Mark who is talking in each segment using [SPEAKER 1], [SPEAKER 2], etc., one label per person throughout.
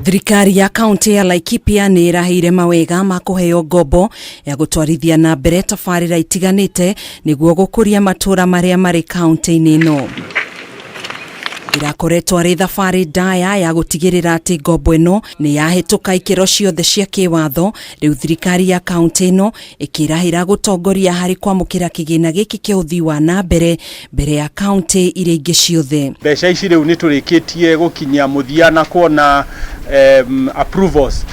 [SPEAKER 1] Thirikari ya kaunti ya Laikipia ni irahire mawega ma kuheo ngombo ya gutwarithia na mbere tabarira itiganite niguo gukuria matura maria mari kaunti-ini ino. Irakoretwo ari thabari ndaya ya gutigirira ati ngombo ino ni yahituka ikiro ciothe cia kiwatho. Riu thirikari ya kaunti ino ikirahira gutongoria hari kwamukira kigina giki kia uthii wa na mbere ya kaunti iria ingi ciothe.
[SPEAKER 2] Mbeca ici riu ni turikitie gukinya muthia na kuona approvals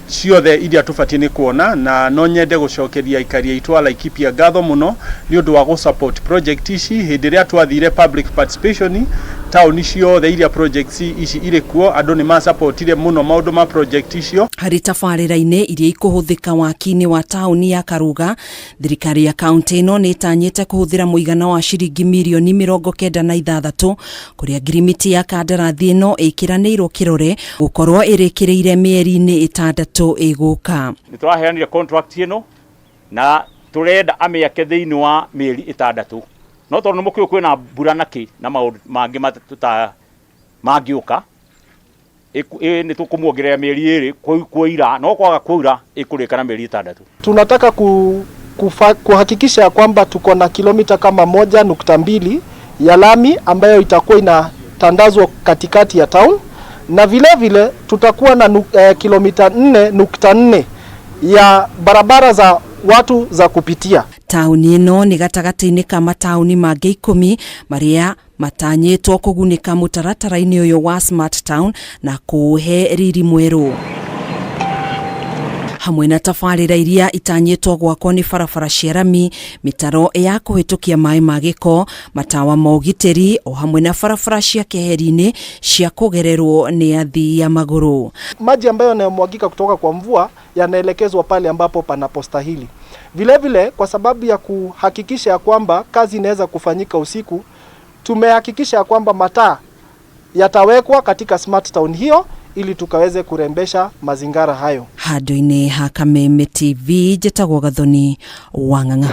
[SPEAKER 2] ciothe iria tubatie ni kuona, na no nyende gucokeria ikaria itwa Laikipia ngatho muno ni undu wa go support project ici hindi ria twathire public participation tauni ciothe iria projects ici iri kuo andu ni ma supportire muno maundu ma project icio.
[SPEAKER 1] Hari tabarira-ini iria ikuhuthika waki-ini wa tauni ya Karuga, thirikari ya kaunti ino ni itanyite kuhuthira muigana wa ciringi milioni 96 kuria ngirimiti ya kandarathi ino ikiraniirwo kirore gukorwo irikiriire mieri-ini 6 iguka.
[SPEAKER 3] Nitwaheanire contract ino na turenda amiake thiini wa mieri 6. No tondu mukio kwina mbura naki na maundu mangi matuta mangiuka ni tukumuongerera mieri 2 kuira, no kwaga kuura ikurika na mieri 6.
[SPEAKER 4] Tunataka kuhakikisha kwamba tuko na kilomita kama 1.2 ya lami ambayo itakuwa inatandazwa katikati ya town, na vile vile tutakuwa na kilomita 4.4 ya barabara za watu za kupitia.
[SPEAKER 1] Tauni ino ni gatagati-ini ka matauni mangi 10 maria matanyitwo kugunika mutaratara-ini uyu wa smart town na kuhe Riri Mweru. Hamwe na tabarira iria itanyitwo gwakwo ni barabara cia rami, mitaro ya kuhitukia mai ma giko, matawa ma ugitiri o hamwe na barabara cia keheri-ini cia kugererwo ni athii ya maguru.
[SPEAKER 4] Maji ambayo yanamwagika kutoka kwa mvua yanaelekezwa pale ambapo panapostahili. Vile vile kwa sababu ya kuhakikisha ya kwamba kazi inaweza kufanyika usiku, tumehakikisha ya kwamba mataa yatawekwa katika smart town hiyo ili tukaweze kurembesha mazingara hayo.
[SPEAKER 1] Hado-ini ha Kameme TV, jetagwo Gathoni Wang'ang'a.